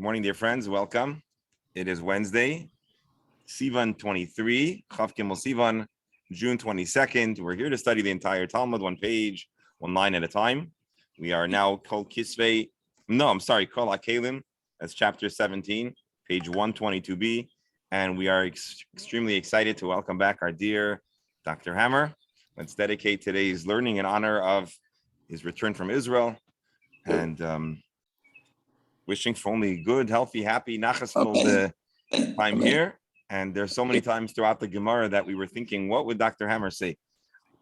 Morning, dear friends. Welcome. It is Wednesday, Sivan 23, Chav Gimel Sivan, June 22nd. We're here to study the entire Talmud, one page, one line at a time. We are now Kol Kisvei. Kol HaKelim. That's chapter 17, page 122b. And we are extremely excited to welcome back our dear Dr. Hammer. Let's dedicate today's learning in honor of his return from Israel and wishing for only good, healthy, happy, nachasful time here. And there's so many times throughout the Gemara that we were thinking, what would Dr. Hammer say?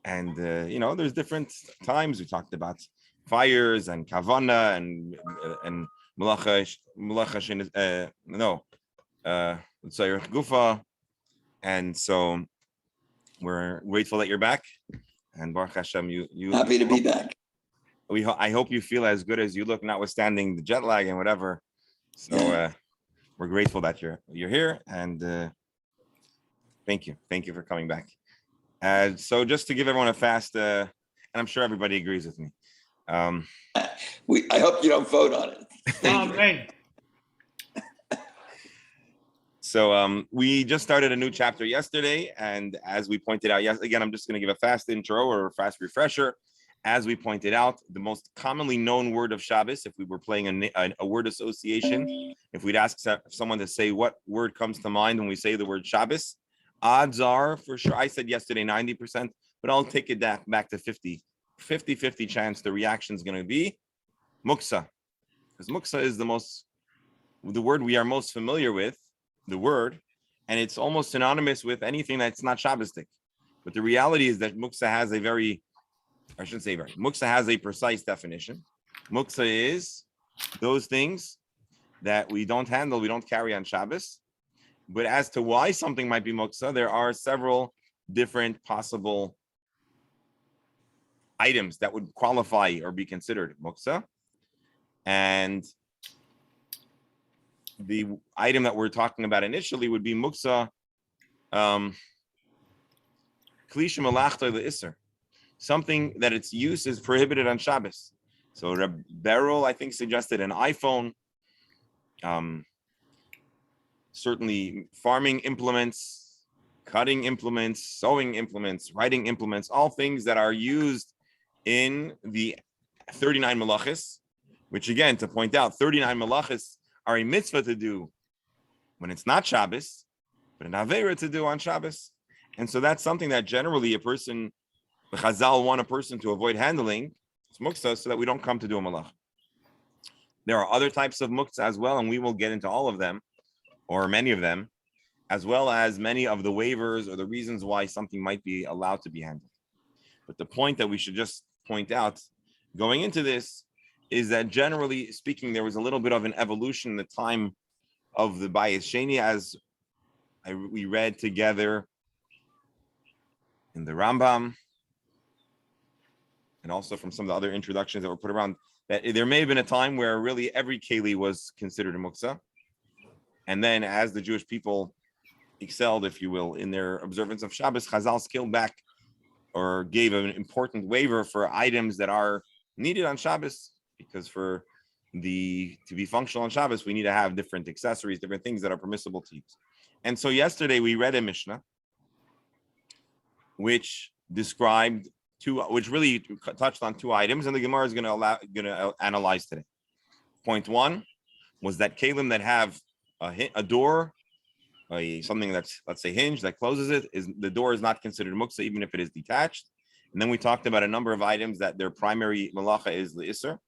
And, there's different times. We talked about fires and kavana and malacha gufa. And so we're grateful that you're back. And Baruch Hashem, you happy to be back. I hope you feel as good as you look, notwithstanding the jet lag and whatever. So we're grateful that you're here, and thank you for coming back. So just to give everyone a fast, and I'm sure everybody agrees with me. I hope you don't vote on it. So we just started a new chapter yesterday, and as we pointed out, again, I'm just going to give a fast intro or a fast refresher. As we pointed out, the most commonly known word of Shabbos, if we were playing a word association, if we'd ask someone to say what word comes to mind when we say the word Shabbos, odds are, for sure, I said yesterday 90%, but I'll take it back to 50 chance the reaction is going to be muksa. Because muksa is the word we are most familiar with, the word, and it's almost synonymous with anything that's not Shabbostic. But the reality is that muksa has muksa has a precise definition. Muksa is those things that we don't handle, we don't carry on Shabbos. But as to why something might be muksa, there are several different possible items that would qualify or be considered muksa. And the item that we're talking about initially would be muksa klisha malachta le'isser, something that its use is prohibited on Shabbos. So Reb Beryl, I think, suggested an iPhone, certainly farming implements, cutting implements, sewing implements, writing implements, all things that are used in the 39 malachis, which again, to point out, 39 malachis are a mitzvah to do when it's not Shabbos, but an avera to do on Shabbos. And so that's something that generally the Chazal want a person to avoid handling. It's muksa so that we don't come to do a malach. There are other types of muksa as well, and we will get into all of them, or many of them, as well as many of the waivers or the reasons why something might be allowed to be handled. But the point that we should just point out going into this is that generally speaking, there was a little bit of an evolution in the time of the Bayis Sheni, as we read together in the Rambam, and also from some of the other introductions that were put around, that there may have been a time where really every keli was considered a muksa. And then as the Jewish people excelled, if you will, in their observance of Shabbos, Chazal scaled back or gave an important waiver for items that are needed on Shabbos, because to be functional on Shabbos, we need to have different accessories, different things that are permissible to use. And so yesterday we read a Mishnah which really touched on two items, and the Gemara is going to analyze today. Point one was that kelim that have a door, something that's, let's say, hinged that closes it, the door is not considered muksa even if it is detached. And then we talked about a number of items that their primary malacha is the isser,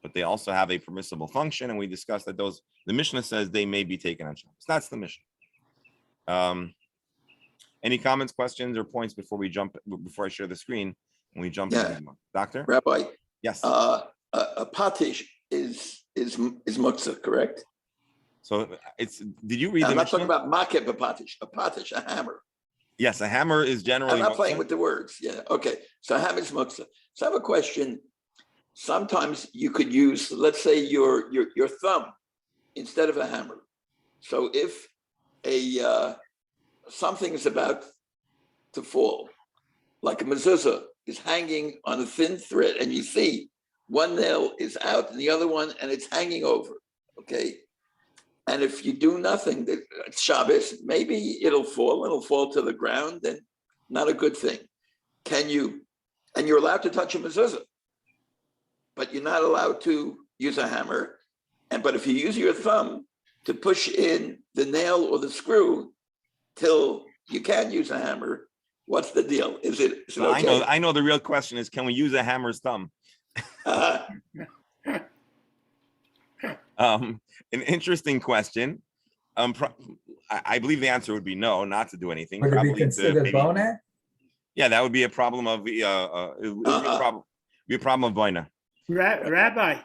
but they also have a permissible function, and we discussed that the Mishnah says they may be taken on Shabbos. That's the Mishnah. Any comments, questions, or points before I share the screen and we jump into the Gemara? Doctor? Rabbi? Yes. A patish is muksa, correct? So did you read the Mishnah? I'm not talking about maket, a patish, a hammer. Yes, a hammer is generally I'm not muksa. playing with the words. Yeah, okay. So a hammer is muksa. So I have a question. Sometimes you could use, let's say, your thumb instead of a hammer. So if something is about to fall, like a mezuzah is hanging on a thin thread, and you see one nail is out and the other one, and it's hanging over, okay? And if you do nothing, it's Shabbos, maybe it'll fall to the ground, and not a good thing. And you're allowed to touch a mezuzah, but you're not allowed to use a hammer. But if you use your thumb to push in the nail or the screw till you can use a hammer, what's the deal? Is it okay? I know the real question is, can we use a hammer's thumb? An interesting question. I believe the answer would be no, not to do anything. Would it be considered bona? Yeah, that would be a problem of it would be a problem of boina. Rabbi,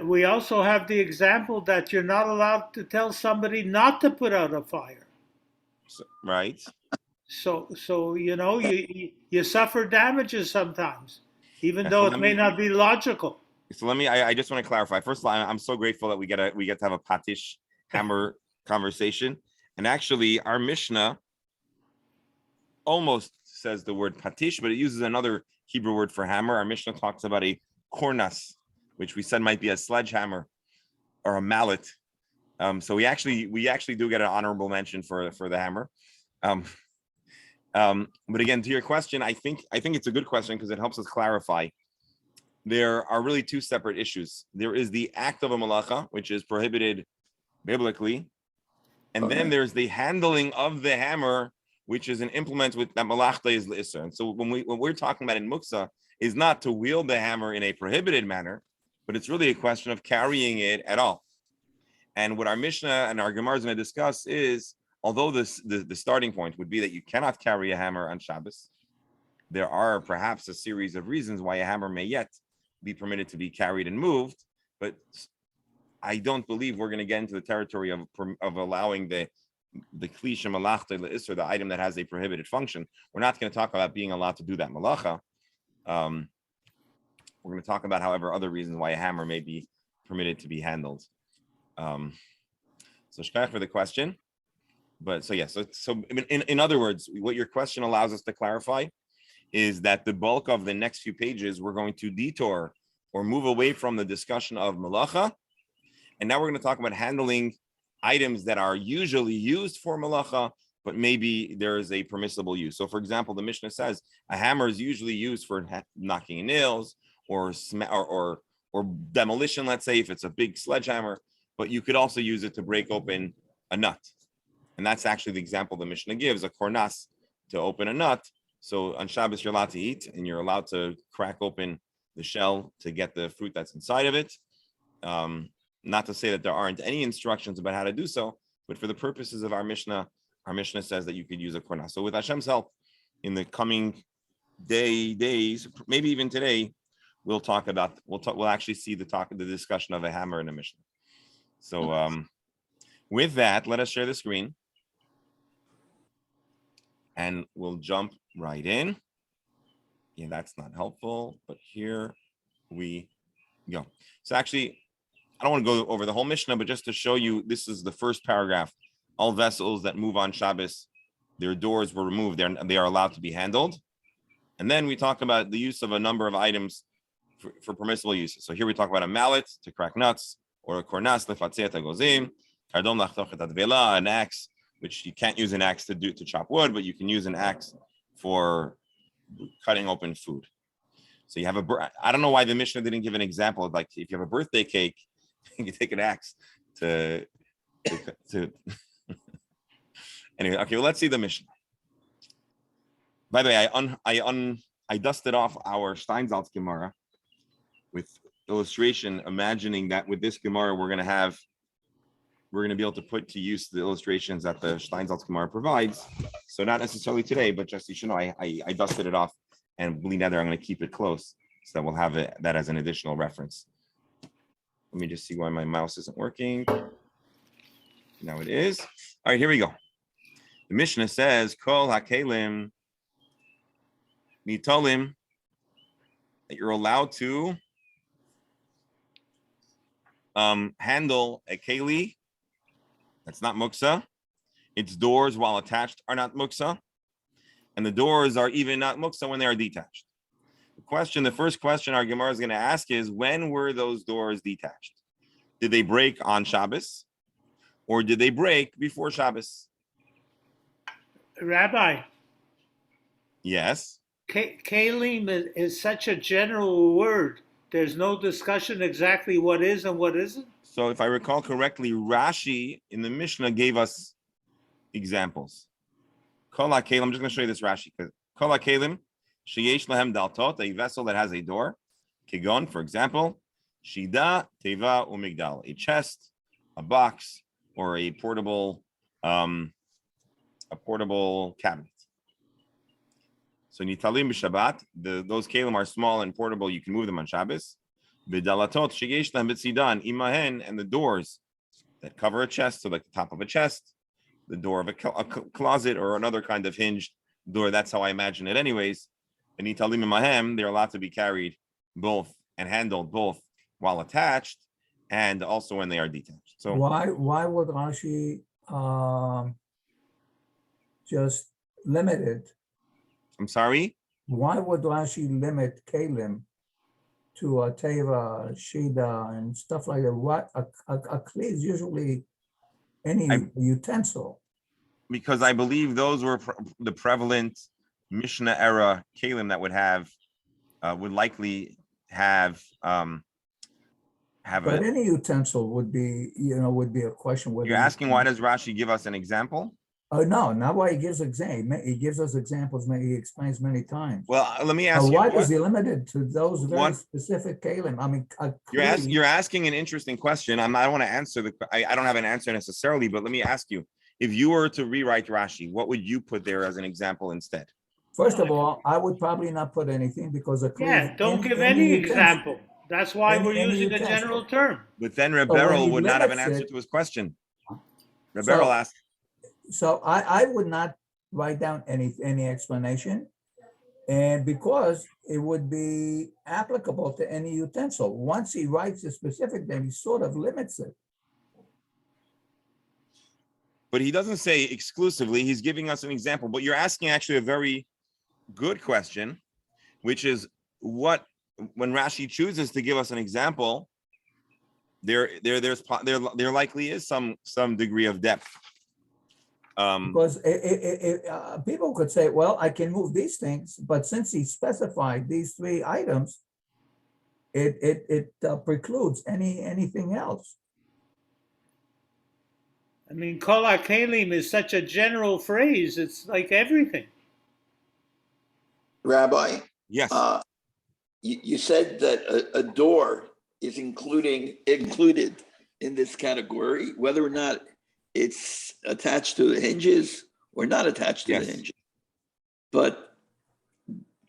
we also have the example that you're not allowed to tell somebody not to put out a fire. Right. So you suffer damages sometimes, even though it may not be logical. So I just want to clarify. First of all, I'm so grateful that we get to have a patish hammer conversation. And actually, our Mishnah almost says the word patish, but it uses another Hebrew word for hammer. Our Mishnah talks about a kornas, which we said might be a sledgehammer or a mallet. So we actually do get an honorable mention for the hammer. But again, to your question, I think it's a good question because it helps us clarify. There are really two separate issues. There is the act of a malacha, which is prohibited biblically, and then there's the handling of the hammer, which is an implement with that malachta is l'isser. And so when we're talking about in muksa, is not to wield the hammer in a prohibited manner, but it's really a question of carrying it at all. And what our Mishnah and our Gemara is going to discuss is, although the starting point would be that you cannot carry a hammer on Shabbos, there are perhaps a series of reasons why a hammer may yet be permitted to be carried and moved, but I don't believe we're going to get into the territory of allowing the kli shemalachta l'isser, the item that has a prohibited function. We're not going to talk about being allowed to do that malacha. We're going to talk about, however, other reasons why a hammer may be permitted to be handled. So shkach for the question. But so in other words, what your question allows us to clarify is that the bulk of the next few pages, we're going to detour or move away from the discussion of malacha. And now we're going to talk about handling items that are usually used for malacha, but maybe there is a permissible use. So for example, the Mishnah says a hammer is usually used for knocking nails or demolition, let's say, if it's a big sledgehammer, but you could also use it to break open a nut. And that's actually the example the Mishnah gives, a kornas to open a nut. So on Shabbos, you're allowed to eat and you're allowed to crack open the shell to get the fruit that's inside of it. Not to say that there aren't any instructions about how to do so, but for the purposes of our Mishnah says that you could use a kornas. So with Hashem's help, in the coming days, maybe even today, we'll actually see the discussion of a hammer in a Mishnah. So with that, let us share the screen. And we'll jump right in. Yeah, that's not helpful, but here we go. So actually, I don't want to go over the whole Mishnah, but just to show you, this is the first paragraph. All vessels that move on Shabbos, their doors were removed. They are allowed to be handled. And then we talk about the use of a number of items for permissible uses. So here we talk about a mallet to crack nuts, or a kornas lefatzeh gozim, kardon lachtoch et advela, an axe, which you can't use an axe to chop wood, but you can use an axe for cutting open food. So you have I don't know why the Mishnah didn't give an example of, like, if you have a birthday cake, you can take an axe to anyway. Okay, well, let's see the Mishnah. By the way, I dusted off our Steinsaltz Gemara with illustration, imagining that with this Gemara we're going to be able to put to use the illustrations that the Steinsaltz Gemara provides. So not necessarily today, but just, you should know, I dusted it off, and believe that I'm going to keep it close so that we'll have that as an additional reference. Let me just see why my mouse isn't working. Now it is. All right, here we go. The Mishnah says, Kol hakelim mitolim, that you're allowed to handle a keli that's not muksa. Its doors, while attached, are not muksa, and the doors are even not muksa when they are detached. The first question our Gemara is going to ask is, when were those doors detached? Did they break on Shabbos, or did they break before Shabbos? Rabbi, Yes. kalim is such a general word. There's no discussion exactly what is and what isn't. So if I recall correctly, Rashi in the Mishnah gave us examples. Kol HaKelim, I'm just going to show you this Rashi. Kol HaKelim, sheyesh lahem daltot, a vessel that has a door. Kigon, for example, shida, teva, umigdal, a chest, a box, or a portable cabinet. So nitalim b'Shabbat, those kelim are small and portable. You can move them on Shabbos. V'dalatot sheyesh lahem b'tzidan imahen, and the doors that cover a chest, so like the top of a chest, the door of a closet, or another kind of hinged door. That's how I imagine it, anyways. And nitalim imahem, they're allowed to be carried both and handled both while attached and also when they are detached. So why would Rashi just limit it? I'm sorry. Why would Rashi limit kalim to a teva, shida, and stuff like that? What a kli is usually any utensil. Because I believe those were the prevalent Mishnah era kalim that would likely have But any utensil would be a question. You're asking why does Rashi give us an example? Oh no, not why he gives example. He gives us examples. He explains many times. Well, let me ask you. Why is he limited to those very specific kalim? I mean, you're asking an interesting question. I don't want to answer I don't have an answer necessarily, but let me ask you: if you were to rewrite Rashi, what would you put there as an example instead? First of all, I would probably not put anything because don't give any example. That's why we're using a general term. But then Reb Beryl would not have an answer to his question. Reb Beryl asked. So I would not write down any explanation, and because it would be applicable to any utensil. Once he writes a specific, then he sort of limits it. But he doesn't say exclusively. He's giving us an example. But you're asking actually a very good question, which is when Rashi chooses to give us an example, there likely is some degree of depth. Because people could say, well, I can move these things, but since he specified these three items, it precludes anything else. I mean, kol kalim is such a general phrase. It's like everything. Rabbi, yes, you said that a door is included in this category, whether or not it's attached to the hinges or not attached to the hinges. But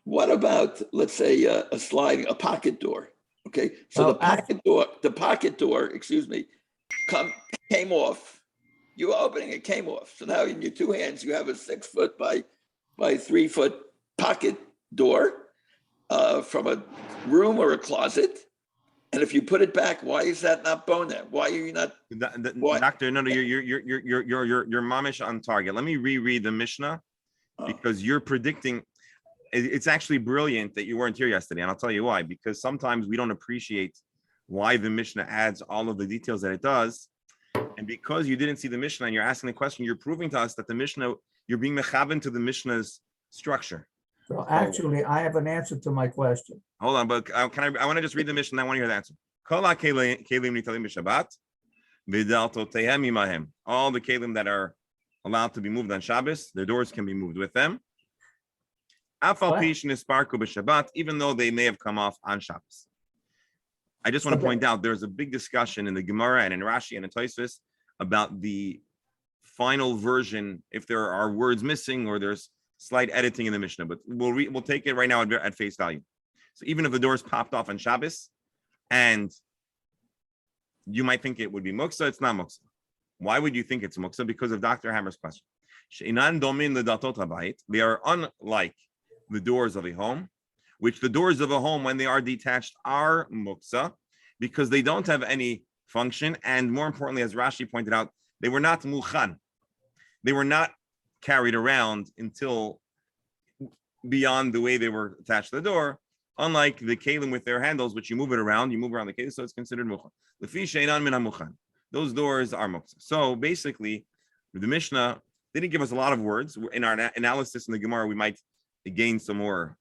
what about, let's say, a pocket door? Okay, so the pocket door, came off. You were opening it, came off. So now in your two hands, you have a 6 foot by 3 foot pocket door from a room or a closet. And if you put it back, why is that not bona? Why are you not? Doctor, no, you're mamish on target. Let me reread the Mishnah because you're predicting. It's actually brilliant that you weren't here yesterday, and I'll tell you why. Because sometimes we don't appreciate why the Mishnah adds all of the details that it does, and because you didn't see the Mishnah and you're asking the question, you're proving to us that the Mishnah, you're being mechaven to the Mishnah's structure. So actually, I have an answer to my question. Hold on, but I want to just read the Mishnah. I want to hear the answer. Kol kelim nitalim b'Shabbat, v'daltotehem imahem. All the kelim that are allowed to be moved on Shabbos, their doors can be moved with them. Afal pish nisparku b'Shabbat, even though they may have come off on Shabbos. I just want to point out there's a big discussion in the Gemara and in Rashi and in Tosfos about the final version, if there are words missing or there's slight editing in the Mishnah, but we'll take it right now at face value. So even if the doors popped off on Shabbos, and you might think it would be muksa, it's not muksa. Why would you think it's muksa? Because of Dr. Hammer's question. They are unlike the doors of a home, which the doors of a home, when they are detached, are muksa, because they don't have any function, and more importantly, as Rashi pointed out, they were not muchan. They were not carried around until beyond the way they were attached to the door, unlike the kelim with their handles, which you move around the kelim, so it's considered muchan. those doors are muktzah. So basically, the Mishnah didn't give us a lot of words. In our analysis in the Gemara, we might gain some more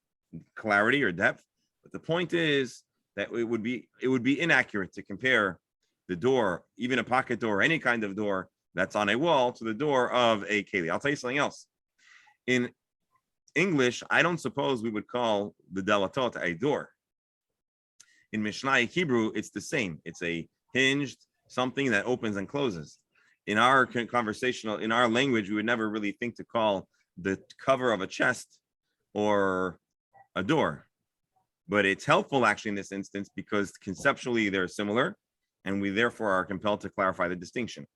clarity or depth. But the point is that it would be inaccurate to compare the door, even a pocket door, any kind of door that's on a wall, to the door of a keli. I'll tell you something else. In English, I don't suppose we would call the delatot a door. In Mishnaic Hebrew, it's the same. It's a hinged something that opens and closes. In our in our language, we would never really think to call the cover of a chest or a door. But it's helpful actually in this instance because conceptually they're similar, and we therefore are compelled to clarify the distinction.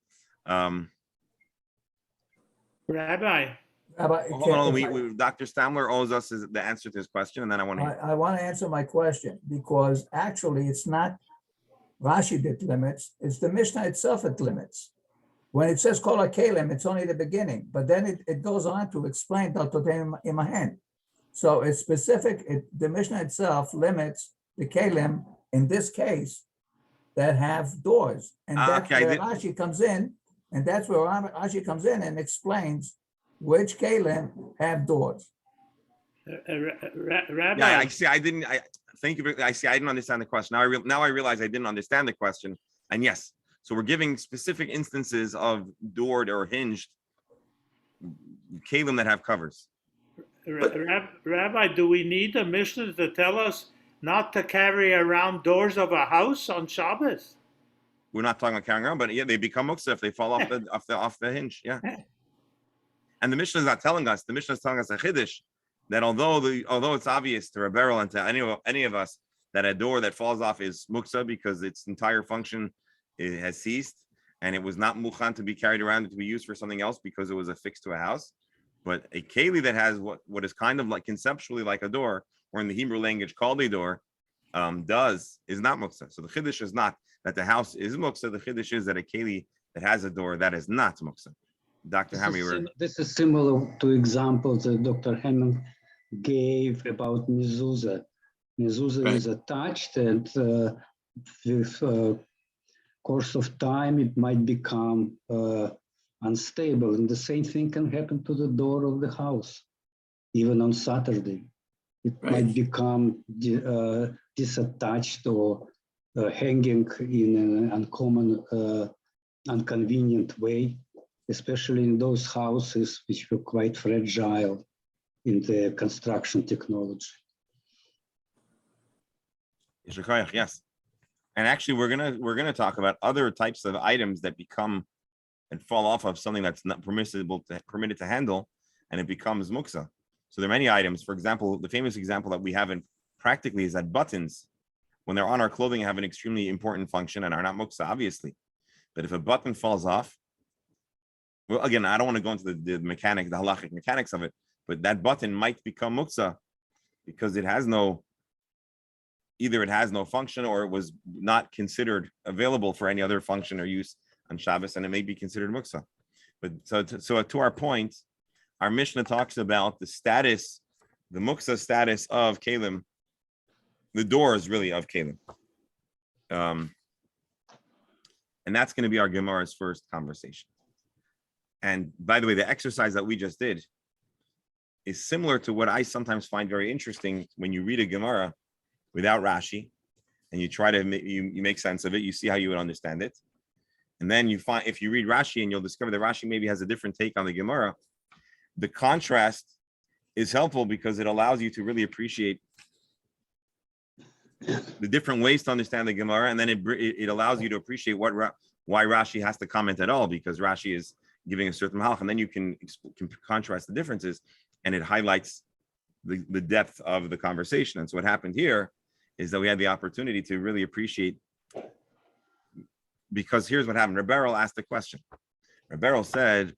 Rabbi, Hold on, Dr. Stamler owes us the answer to his question, and then I want to. I want to answer my question because actually it's not Rashi that limits, it's the Mishnah itself that limits. When it says kol hakelim, it's only the beginning, but then it goes on to explain daltotem imahen. So it's specific, the Mishnah itself limits the kelim in this case that have doors. And that's where Rashi comes in, and explains which kelim have doors. Rabbi. Yeah, I see. Thank you. I see. I didn't understand the question. Now I realize I didn't understand the question. And yes, so we're giving specific instances of doored or hinged kelim that have covers. Rabbi, do we need a Mishnah to tell us not to carry around doors of a house on Shabbos? We're not talking about carrying around, but yeah, they become muktzah if they fall off the hinge. Yeah. And the Mishnah is not telling us. The Mishnah is telling us a chiddush that although it's obvious to Rebberal and to any of us that a door that falls off is muktzah because its entire function has ceased and it was not mukhan to be carried around to be used for something else because it was affixed to a house. But a keli that has what is kind of like conceptually like a door, or in the Hebrew language called a door, is not muktzah. So the chiddush is not that the house is muktzah. The chiddush is that a keli that has a door that is not muktzah. Dr. Hammer. This is similar to examples that Dr. Hammond gave about mezuzah. Mezuzah is attached, and with course of time, it might become unstable. And the same thing can happen to the door of the house, even on Saturday. It might become disattached or hanging in an uncommon, inconvenient way, especially in those houses which were quite fragile in the construction technology. Yes. And actually, we're gonna talk about other types of items that become and fall off of something that's not permitted to handle, and it becomes muksa. So there are many items. For example, the famous example that we have in practically is that buttons, when they're on our clothing, have an extremely important function and are not muksa, obviously. But if a button falls off, well, again, I don't want to go into the mechanics, the halachic mechanics of it, but that button might become muksa because it has no function, or it was not considered available for any other function or use on Shabbos, and it may be considered muksa. But so to our point, our Mishnah talks about the status, the muksa status of kelim, the doors really of kelim. And that's going to be our Gemara's first conversation. And by the way, the exercise that we just did is similar to what I sometimes find very interesting when you read a Gemara without Rashi, and you try to you make sense of it. You see how you would understand it, and then you find if you read Rashi, and you'll discover that Rashi maybe has a different take on the Gemara. The contrast is helpful because it allows you to really appreciate the different ways to understand the Gemara, and then it allows you to appreciate why Rashi has to comment at all, because Rashi is giving a certain halach, and then you can contrast the differences, and it highlights the depth of the conversation. And so what happened here is that we had the opportunity to really appreciate, because here's what happened. Rebberal asked the question. Rebberal said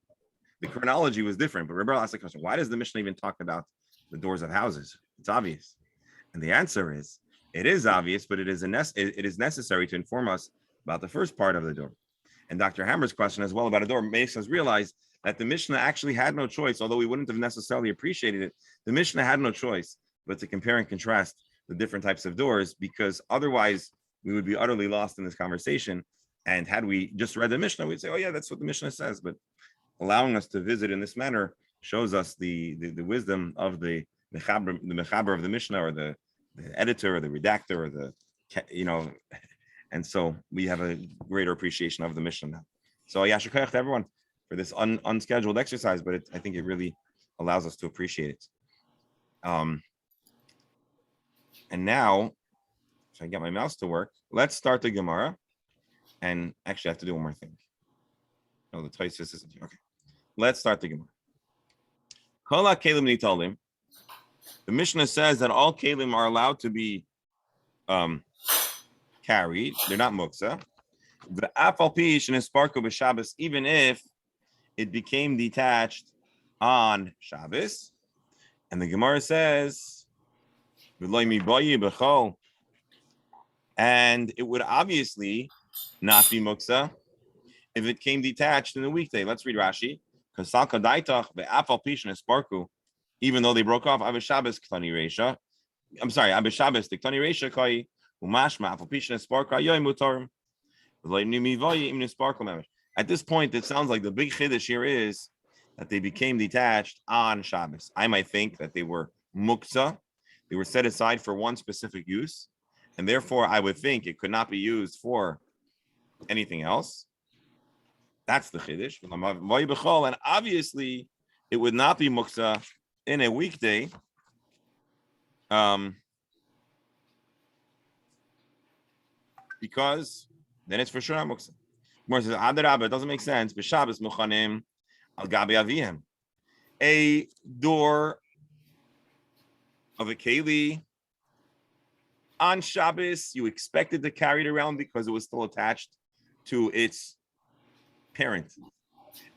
the chronology was different, but Rebberal asked the question, why does the Mishnah even talk about the doors of houses? It's obvious. And the answer is, it is obvious, but it is necessary to inform us about the first part of the door. And Dr. Hammer's question as well about a door makes us realize that the Mishnah actually had no choice, although we wouldn't have necessarily appreciated it. The Mishnah had no choice but to compare and contrast the different types of doors, because otherwise we would be utterly lost in this conversation And had we just read the Mishnah, we'd say, oh yeah, that's what the Mishnah says. But allowing us to visit in this manner shows us the wisdom of the mechaber of the Mishnah, or the editor, or the redactor, or the, and so we have a greater appreciation of the Mishnah now. So yasher koach to everyone for this unscheduled exercise, but I think it really allows us to appreciate it. And now, if I get my mouse to work, let's start the Gemara. And actually, I have to do one more thing. No, the Tosfos isn't here. Okay, let's start the Gemara. Kol ha-kelim nitalim. The Mishnah says that all kelim are allowed to be carried. They're not muksa. The afal pi shenisparku b'Shabbos, even if it became detached on Shabbos. And the Gemara says, and it would obviously not be muksa if it came detached in the weekday. Let's read Rashi. Even though they broke off, Shabbos Ktani Reisha. I'm sorry, Shabbos the Ktani Reisha Kai Umashma Afalpishin Sparka Yoim Mutarim. At this point, it sounds like the big chiddush here is that they became detached on Shabbos. I might think that they were muksa, they were set aside for one specific use, and therefore I would think it could not be used for anything else. That's the chiddush. And obviously, it would not be muksa in a weekday. Because then it's for sure not muksa. More says, it doesn't make sense. B'Shabbos muchanim al gabi avihim. A door of a keli on Shabbos, you expected to carry it around because it was still attached to its parent,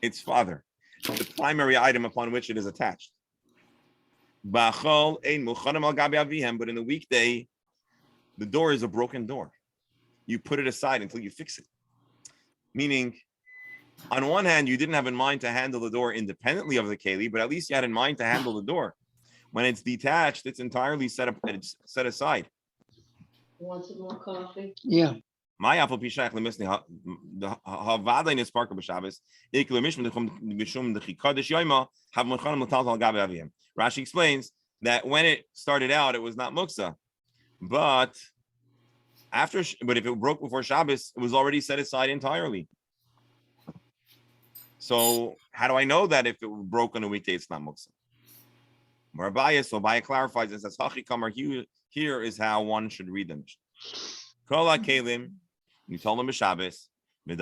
its father, the primary item upon which it is attached. But in the weekday, the door is a broken door. You put it aside until you fix it. Meaning, on one hand, you didn't have in mind to handle the door independently of the keli, but at least you had in mind to handle the door. When it's detached, it's entirely set up. It's set aside. Want some more coffee? Yeah. My apple pishach lemisni havada in spark of Shabbos. Rashi explains that when it started out, it was not muksa, but if it broke before Shabbos, it was already set aside entirely. So how do I know that if it broke on a weekday, it's not muksa? So Abaya clarifies and says, here is how one should read them. Kol kelim, you told them Shabbos, every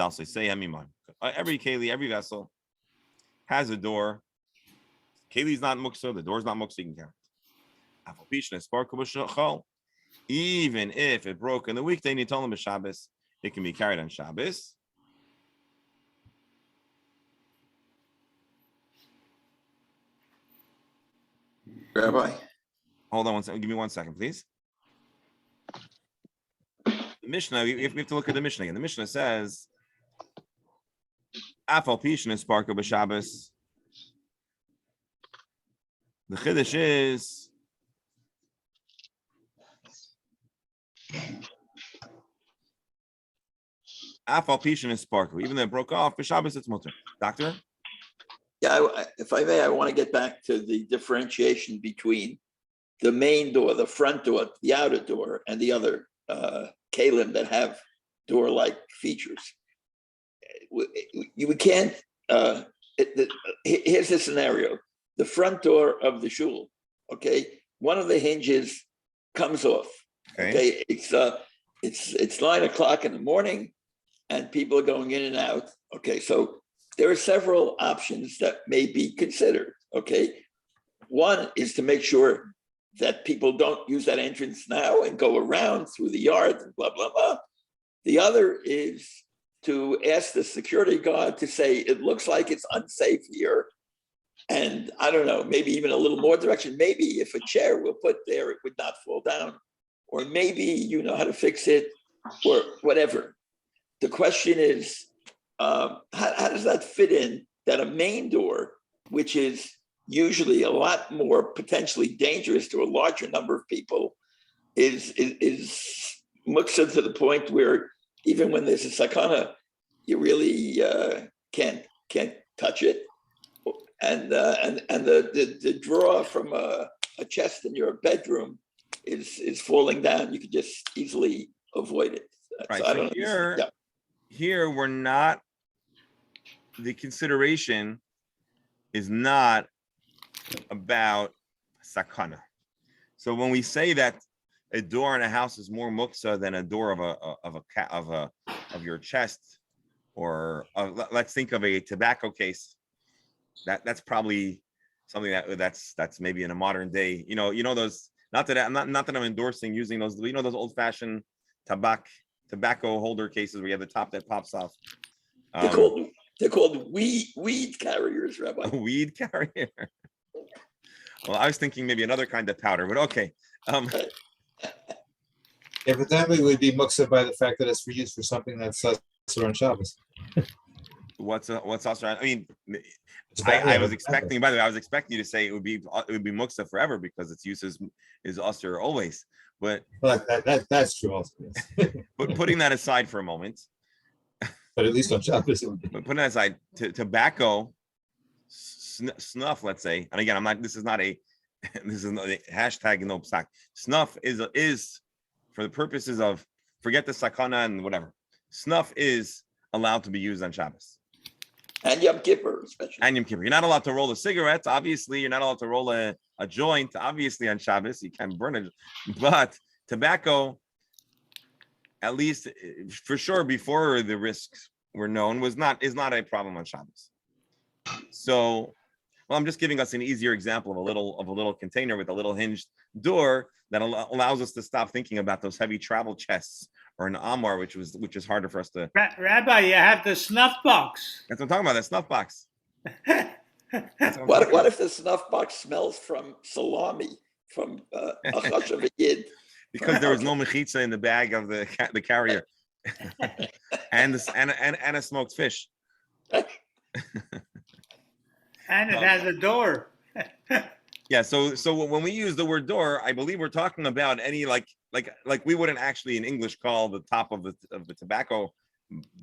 keli, every vessel has a door. Keli's not muksa, the door's not muksa, you can carry it. Even if it broke in the weekday, you told them Shabbos, it can be carried on Shabbos. Rabbi, Hold on one second. Give me 1 second, please. The Mishnah, we have to look at the Mishnah again. The Mishnah says, Afal Pishin is Sparko b'Shabbos. The Chiddush is Afal Pishin is Sparko. Even though it broke off, b'Shabbos it's mutter. Doctor? yeah, if I may, I want to get back to the differentiation between the main door, the front door, the outer door, and the other kalim that have door-like features. We can't. Here's the scenario: the front door of the shul. Okay, one of the hinges comes off. Okay, it's 9 o'clock in the morning, and people are going in and out. Okay, so there are several options that may be considered. Okay, one is to make sure that people don't use that entrance now and go around through the yard and blah, blah, blah. The other is to ask the security guard to say, it looks like it's unsafe here. And I don't know, maybe even a little more direction. Maybe if a chair were put there, it would not fall down. Or maybe you know how to fix it or whatever. The question is, how does that fit in that a main door, which is usually a lot more potentially dangerous to a larger number of people, is muksa to the point where even when there's a sakana, you really can't touch it. And the drawer from a chest in your bedroom is falling down. You could just easily avoid it. Right. So I So don't know. Yeah. here we're not, the consideration is not about sakana. So when we say that a door in a house is more muksa than a door of your chest, or let's think of a tobacco case, that's probably something that's maybe in a modern day, you know those, not that I'm endorsing using those, those old-fashioned tobacco holder cases where you have the top that pops off. They're called weed carriers, Rabbi. A weed carrier. Well, I was thinking maybe another kind of powder, but okay. Evidently, would be muksa by the fact that it's used for something that's on Shabbos. What's also? I mean, I was expecting. By the way, I was expecting you to say it would be muksa forever because its use is usher always. But that's true also. Yes. But putting that aside for a moment. But at least on Shabbos it would be. But putting that aside, tobacco, snuff, let's say, and again, this is not a hashtag no psak. Snuff is for the purposes of, forget the sakana and whatever. Snuff is allowed to be used on Shabbos. And Yom Kippur, especially. And Yom Kippur. You're not allowed to roll a cigarette. Obviously, you're not allowed to roll a joint. Obviously, on Shabbos, you can burn it. But tobacco, at least for sure, before the risks were known, is not a problem on Shabbos. So, well, I'm just giving us an easier example of a little container with a little hinged door that allows us to stop thinking about those heavy travel chests or an Amar, which is harder for us to. Rabbi, you have the snuff box. That's what I'm talking about. That snuff box. What if the snuff box smells from salami, from a chash of a yid? Because there was no mechitza in the bag of the carrier, and a smoked fish. And it has a door. Yeah. So when we use the word door, I believe we're talking about any like we wouldn't actually in English call the top of the tobacco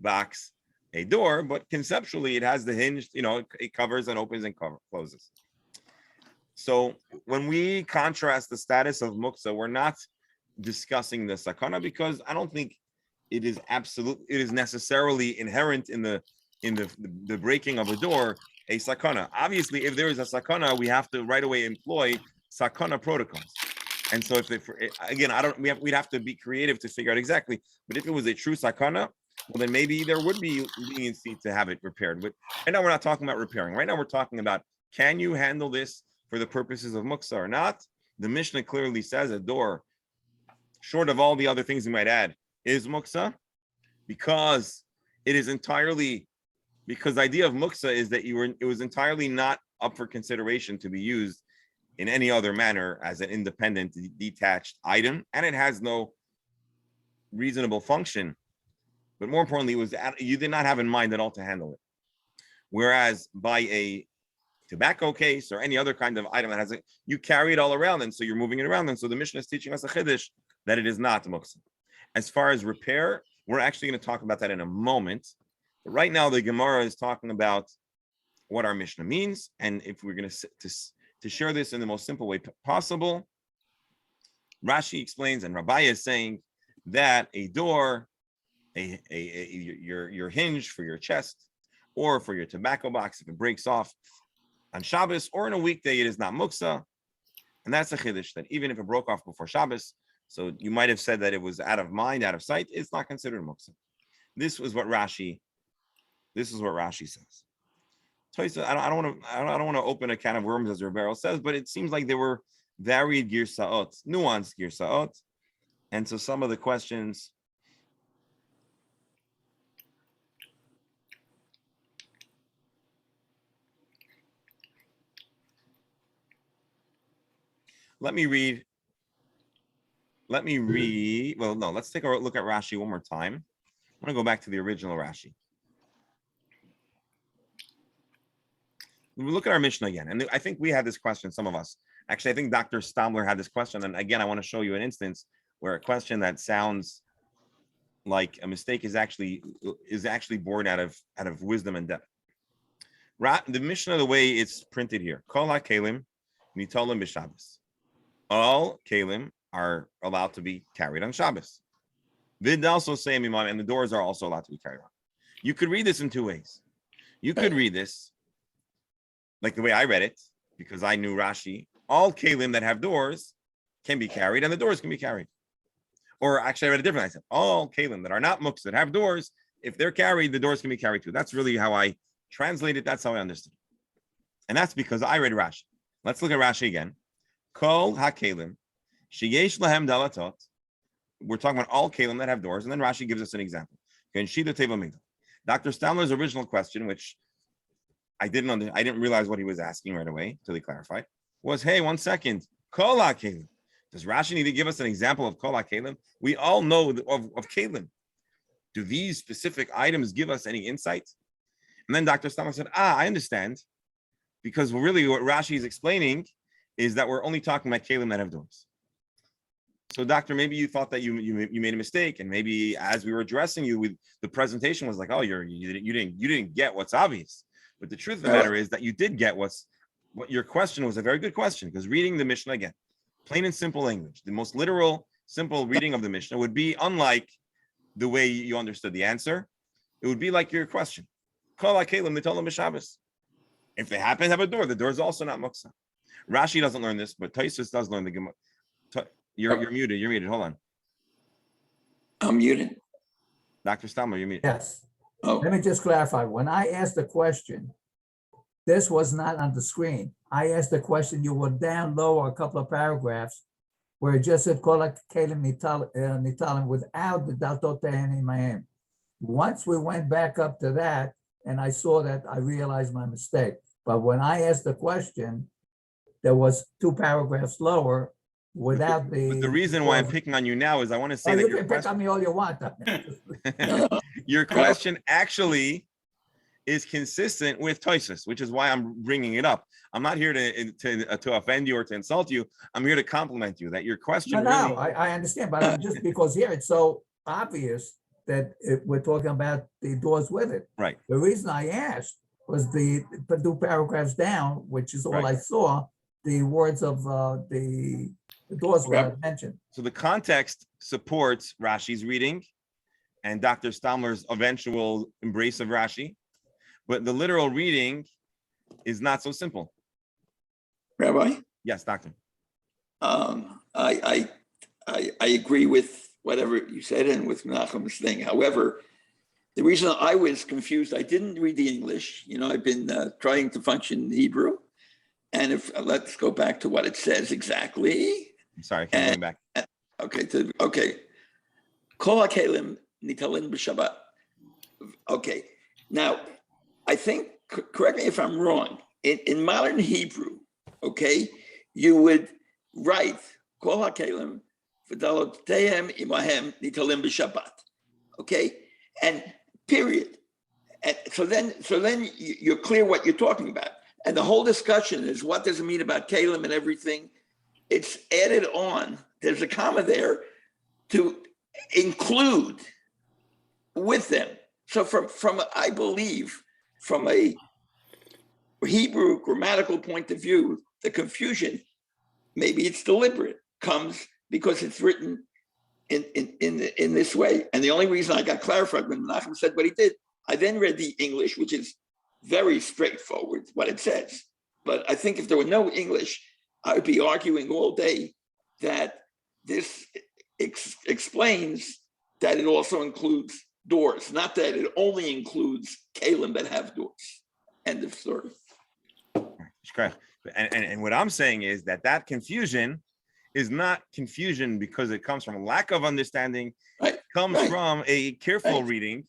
box a door, but conceptually it has the hinge. It covers and opens and closes. So when we contrast the status of muksa, we're not discussing the sakana because I don't think it is necessarily inherent in the breaking of a door a sakana. Obviously, if there is a sakana, we have to right away employ sakana protocols. And so we'd have to be creative to figure out exactly. But if it was a true sakana, well, then maybe there would be leniency to have it repaired. But right now, we're not talking about repairing. Right now, we're talking about, can you handle this for the purposes of muksa or not? The Mishnah clearly says a door, short of all the other things you might add, is muksa, because it is entirely, because the idea of muksa is that it was entirely not up for consideration to be used in any other manner as an independent, detached item, and it has no reasonable function. But more importantly, you did not have in mind at all to handle it. Whereas by a tobacco case or any other kind of item that has it, you carry it all around, and so you're moving it around. And so the Mishnah is teaching us a chiddush that it is not muksa. As far as repair, we're actually going to talk about that in a moment. But right now, the Gemara is talking about what our Mishnah means, and if we're going to share this in the most simple way possible, Rashi explains, and Rabbi is saying that a door, your hinge for your chest or for your tobacco box, if it breaks off on Shabbos or in a weekday, it is not muksa, and that's a chiddush that even if it broke off before Shabbos, so you might have said that it was out of mind, out of sight, it's not considered muksa. This is what Rashi says. I don't want to open a can of worms, as Rivero says, but it seems like there were varied girsaot, nuanced girsaot, and so some of the questions. Let me read. Well, no, let's take a look at Rashi one more time. I'm going to go back to the original Rashi. We look at our Mishnah again, and I think we had this question, some of us. Actually, I think Dr. Stamler had this question, and again, I want to show you an instance where a question that sounds like a mistake is actually born out of wisdom and depth. The Mishnah, the way it's printed here, Kol HaKelim Nitolim b'Shabbos. All kelim are allowed to be carried on Shabbos. Vid also say Imam, and the doors are also allowed to be carried on. You could read this in two ways. You could read this like the way I read it, because I knew Rashi. All kelim that have doors can be carried, and the doors can be carried. Or actually, I read it differently. I said all kelim that are not muks that have doors, if they're carried, the doors can be carried too. That's really how I translate it. That's how I understood it. And that's because I read Rashi. Let's look at Rashi again. Kol hakelim sheyesh lahem dalatot. We're talking about all kelim that have doors, and then Rashi gives us an example. Dr. Stamler's original question, which I didn't realize what he was asking right away until he clarified, was, hey, 1 second, kol hakelim. Does Rashi need to give us an example of kol hakelim? We all know of kelim. Do these specific items give us any insight? And then Dr. Stamler said, I understand, because really what Rashi is explaining is that we're only talking about kelim that have doors. So, doctor, maybe you thought that you made a mistake, and maybe as we were addressing you with the presentation was like, oh, you didn't get what's obvious. But the truth of the matter is that you did get what your question was a very good question, because reading the Mishnah again, plain and simple English, the most literal, simple reading of the Mishnah would be unlike the way you understood the answer. It would be like your question. Kol hakelim nitolim b'Shabbos. If they happen to have a door, the door is also not muksa. Rashi doesn't learn this, but Tosfos does learn the Gemara. You're muted. You're muted. Hold on. I'm muted. Dr. Stamler, you're muted. Yes. Oh, Let me just clarify. When I asked the question, this was not on the screen. I asked the question, you were down lower a couple of paragraphs where it just said Kol HaKelim Nitalim without the Daltot Te'en Imahem. Once we went back up to that, and I saw that, I realized my mistake. But when I asked the question, there was 2 paragraphs lower without the. But the reason why I'm picking on you now is I want to say that you your can pick on me all you want. your question actually is consistent with Tosfos, which is why I'm bringing it up. I'm not here to offend you or to insult you. I'm here to compliment you. That your question No, I understand, but I'm just because here it's so obvious that we're talking about the doors with it. Right. The reason I asked was the 2 paragraphs down, which is all Right. I saw, the words of the doors were not mentioned. So the context supports Rashi's reading and Dr. Stamler's eventual embrace of Rashi, but the literal reading is not so simple. Rabbi, Yes, doctor. I agree with whatever you said and with Menachem's thing. However, the reason I was confused, I didn't read the English. I've been trying to function in Hebrew. And if let's go back to what it says exactly. I'm sorry, I keep going back. Okay. Kol hakelim nitalim b'Shabbat. Okay. Now, I think, correct me if I'm wrong, in modern Hebrew, okay, you would write Kol hakelim v'dalotehem imahem nitalim b'Shabbat. Okay, and period. And so then you're clear what you're talking about. And the whole discussion is what does it mean about kelim and everything? It's added on. There's a comma there to include with them. So from I believe, from a Hebrew grammatical point of view, the confusion, maybe it's deliberate, comes because it's written in this way. And the only reason I got clarified when Menachem said what he did, I then read the English, which is very straightforward, what it says. But I think if there were no English, I would be arguing all day that this explains that it also includes doors, not that it only includes kelim that have doors. End of story. Correct. And what I'm saying is that confusion is not confusion because it comes from a lack of understanding. Right. It comes from a careful reading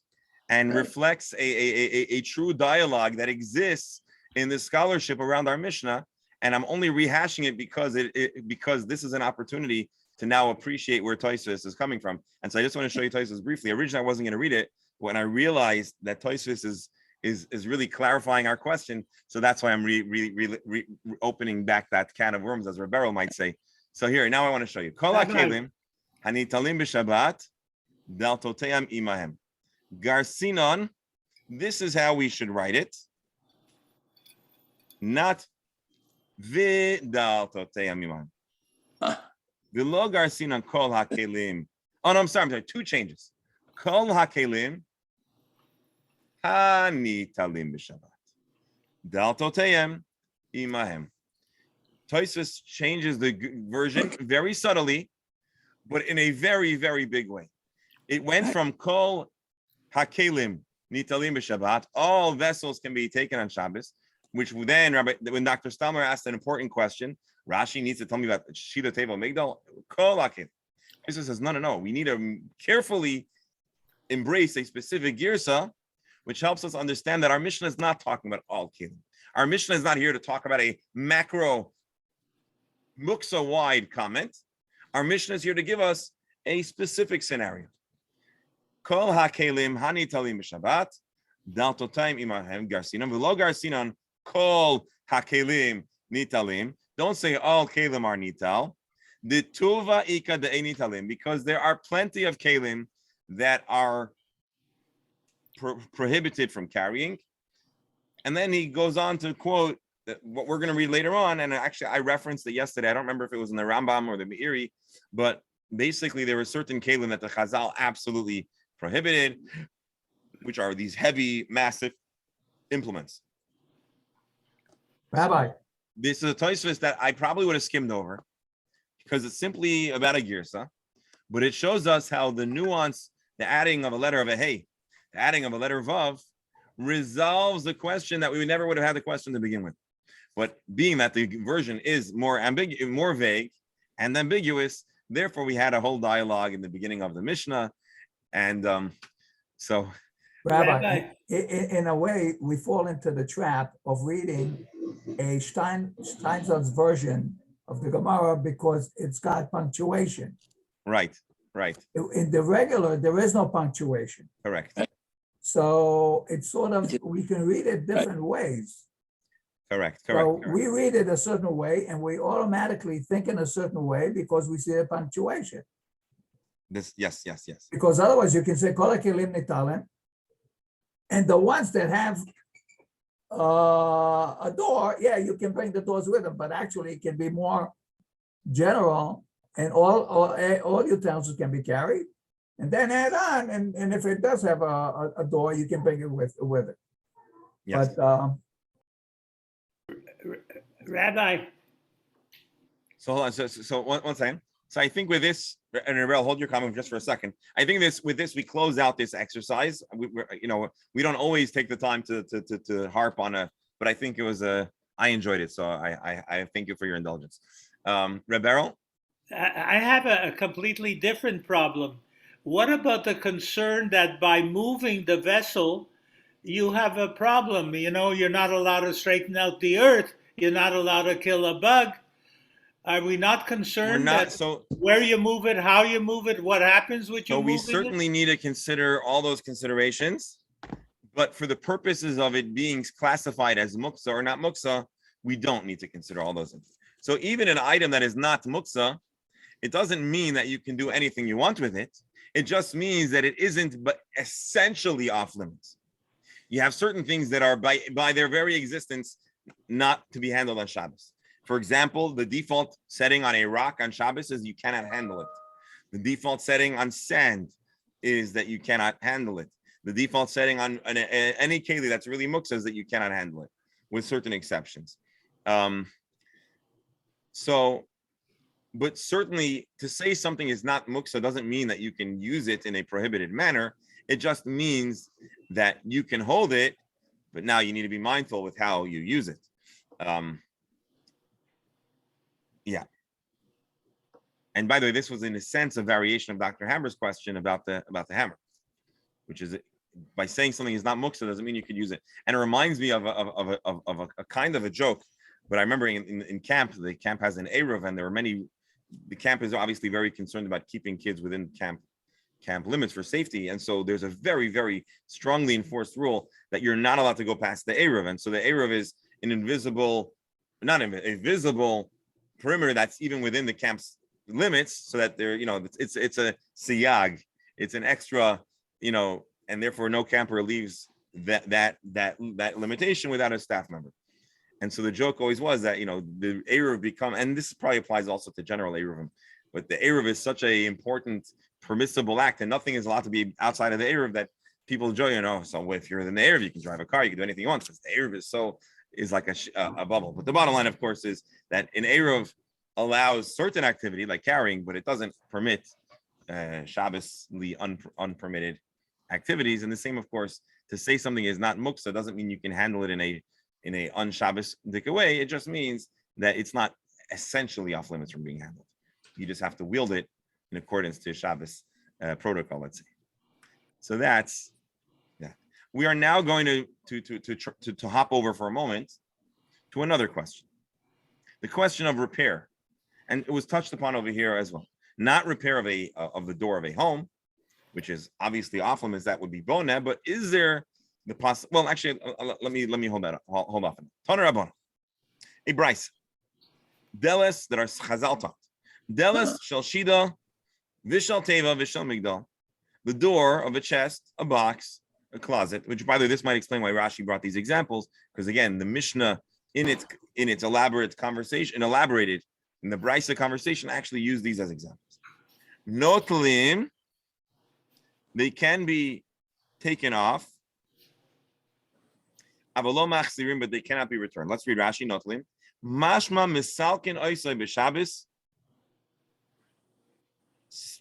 and reflects a true dialogue that exists in the scholarship around our Mishnah. And I'm only rehashing it because this is an opportunity to now appreciate where Tosfos is coming from. And so I just want to show you Tosfos briefly. Originally, I wasn't going to read it. When I realized that Tosfos is really clarifying our question, so that's why I'm opening back that can of worms, as Rebero might say. So here, now I want to show you. Kol hakelim hanitalim b'Shabbat Daltoteam imahem. Garcinon, this is how we should write it. Not vidaltoteam imahem. Huh. V'lo garcinon kol hakelim. Oh, no, I'm sorry. Two changes. Kol hakelim hanitalim b'Shabbat. Daltoteim imahem. Tosfos changes the version very subtly, but in a very, very big way. It went from kol hakelim nitalim b'Shabbat, all vessels can be taken on Shabbos, which then, when Dr. Stalmer asked an important question, Rashi needs to tell me about Shida Tevel Migdal, kol hakelim. Tosfos says, no, we need to carefully embrace a specific girsa, which helps us understand that our Mishnah is not talking about all kelim. Our Mishnah is not here to talk about a macro muksa-wide comment. Our Mishnah is here to give us a specific scenario. Kol hakelim hanitalim b'Shabbat, daltotaim imahem garcinon, v'lo garcinon kol hakelim nitalim. Don't say all kelim are nital. The tuva ika de nitalim, because there are plenty of kelim that are prohibited from carrying. And then he goes on to quote what we're going to read later on. And actually, I referenced it yesterday. I don't remember if it was in the Rambam or the Meiri, but basically there were certain kelim that the Chazal absolutely prohibited, which are these heavy, massive implements. Rabbi, This is a Tosfos that I probably would have skimmed over because it's simply about a girsa, but it shows us how the nuance, the adding of a letter of a hey, the adding of a letter of vav, resolves the question that we never would have had the question to begin with. But being that the version is more ambiguous, more vague and ambiguous, therefore we had a whole dialogue in the beginning of the Mishnah. And so Rabbi, in a way, we fall into the trap of reading a Steinsaltz's version of the Gemara because it's got punctuation. right. In the regular, there is no punctuation. Correct. So it's sort of, we can read it different ways. Correct. So we read it a certain way and we automatically think in a certain way because we see the punctuation. Yes. Because otherwise you can say kol hakelim nitalim, and the ones that have a door, yeah, you can bring the doors with them, but actually it can be more general, and all utensils can be carried, and then add on, and if it does have a door, you can bring it with it. Yes. But Rabbi, So hold on. So one second. So I think with this, and Rebel, hold your comment just for a second. I think with this we close out this exercise. We don't always take the time to harp on but I think it was I enjoyed it. So I thank you for your indulgence. Rebel? I have a completely different problem. What about the concern that by moving the vessel, you have a problem? You're not allowed to straighten out the earth. You're not allowed to kill a bug. Are we not concerned where you move it, how you move it, what happens with you moving it? So we certainly need to consider all those considerations, but for the purposes of it being classified as muksa or not muksa, we don't need to consider all those. So even an item that is not muksa, it doesn't mean that you can do anything you want with it. It just means that it isn't, but essentially off limits. You have certain things that are by their very existence not to be handled on Shabbos. For example, the default setting on a rock on Shabbos is you cannot handle it. The default setting on sand is that you cannot handle it. The default setting on any keli that's really muksa is that you cannot handle it, with certain exceptions. But certainly to say something is not muksa doesn't mean that you can use it in a prohibited manner. It just means that you can hold it, but now you need to be mindful with how you use it. Yeah. And by the way, this was in a sense a variation of Dr. Hammer's question about the hammer, which is by saying something is not muksa doesn't mean you could use it. And it reminds me of a kind of a joke. But I remember in camp, the camp has an eruv, and there were the camp is obviously very concerned about keeping kids within camp limits for safety. And so there's a very, very strongly enforced rule that you're not allowed to go past the eruv. And so the eruv is a visible perimeter that's even within the camp's limits, so that it's a siyag. it's an extra, and therefore no camper leaves that limitation without a staff member. And so the joke always was that, the Eruv and this probably applies also to general Eruvim, but the Eruv is such a important permissible act, and nothing is allowed to be outside of the Eruv that people enjoy, so if you're in the Eruv, you can drive a car, you can do anything you want, because the Eruv is like a bubble. But the bottom line, of course, is that an Eruv allows certain activity like carrying, but it doesn't permit Shabbosly unpermitted activities. And the same, of course, to say something is not muksa doesn't mean you can handle it in a un-Shabbos-dik way. It just means that it's not essentially off limits from being handled. You just have to wield it in accordance to Shabbos protocol, let's say. So that's that. We are now going to hop over for a moment to another question. The question of repair. And it was touched upon over here as well. Not repair of the door of a home, which is obviously off limits, that would be boneh, but is there the well, actually, let me hold off. Toner Rabban, a Bryce. Deles that are Chazal taught. Deles shel shida, vishal teva, vishal migdal. The door of a chest, a box, a closet. Which, by the way, this might explain why Rashi brought these examples, because again, the Mishnah in its elaborated in the Bryce conversation actually used these as examples. Notlim, they can be taken off. Avalo machzirim, but they cannot be returned. Let's read Rashi. Notlim. Mashma misalkin oisay b'Shabbos.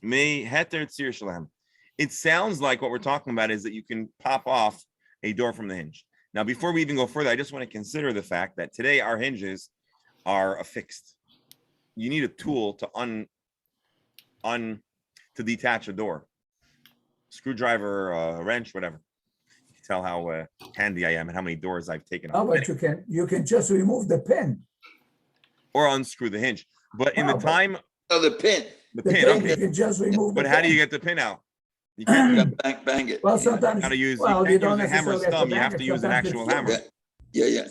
May heter tzir shalem. It sounds like what we're talking about is that you can pop off a door from the hinge. Now, before we even go further, I just want to consider the fact that today our hinges are affixed. You need a tool to to detach a door. Screwdriver, wrench, whatever. You can tell how handy I am and how many doors I've taken off. Oh, but you can just remove the pin. Or unscrew the hinge. But in the time... Oh, the pin. The pin, okay. You can just remove the But pin. how do you get the pin out? You can't bang it. Well, sometimes you gotta use, well, you you can't don't use a hammer necessarily thumb. You have bang to it. use an Sometimes actual it's- hammer. Yeah.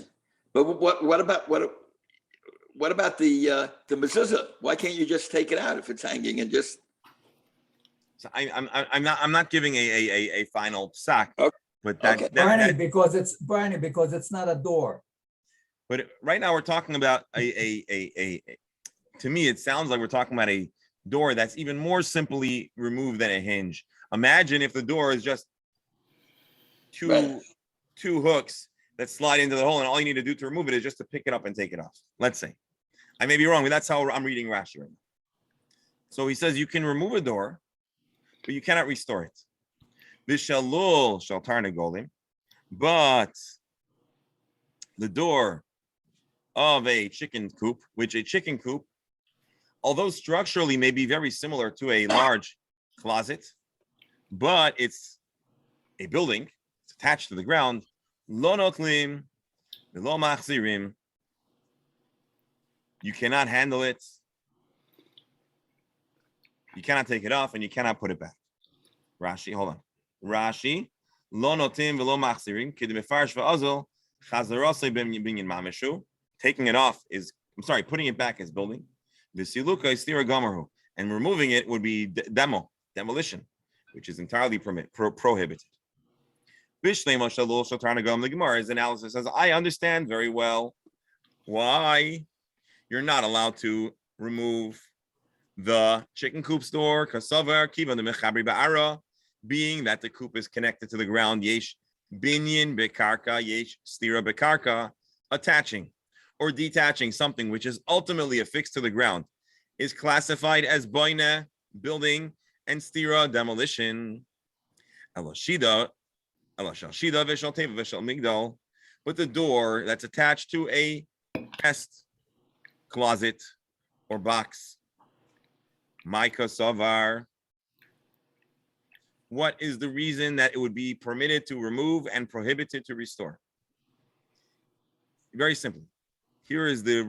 But what about the mezuzah? Why can't you just take it out if it's hanging and just? So I'm not giving a final sack. Okay. But that, Okay. Bernie, because it's not a door. But right now we're talking about to me, it sounds like we're talking about a door that's even more simply removed than a hinge. Imagine if the door is just two hooks that slide into the hole, and all you need to do to remove it is just to pick it up and take it off. Let's say. I may be wrong, but that's how I'm reading Rashi right now. So he says you can remove a door, but you cannot restore it. Vishalul shall tarnagolim, but the door of a chicken coop, which a chicken coop, although structurally may be very similar to a large closet, but it's a building, it's attached to the ground. Lo notlim, lo machzirim. You cannot handle it. You cannot take it off, and you cannot put it back. Rashi, hold on. Rashi, lo notim v'lo machzirim, k'demefarish v'azol, chazarosei binyan mameshu. Taking it off is, putting it back is building. V'siluka is stira gomaru, and removing it would be demolition, which is entirely prohibited. Bishlema shalul shatarnagam. The Gemara's analysis says, I understand very well why you're not allowed to remove the chicken coop's door, kasavar kiva the mechabri ba'ara, being that the coop is connected to the ground. Yesh binyan bekarka, yesh stira bekarka, attaching or detaching something which is ultimately affixed to the ground is classified as boina, building, and stira, demolition. Elashida, elashashida v'shal teva v'shal migdal, but the door that's attached to a chest, closet, or box. Maika savar. What is the reason that it would be permitted to remove and prohibited to restore? Very simply. Here is the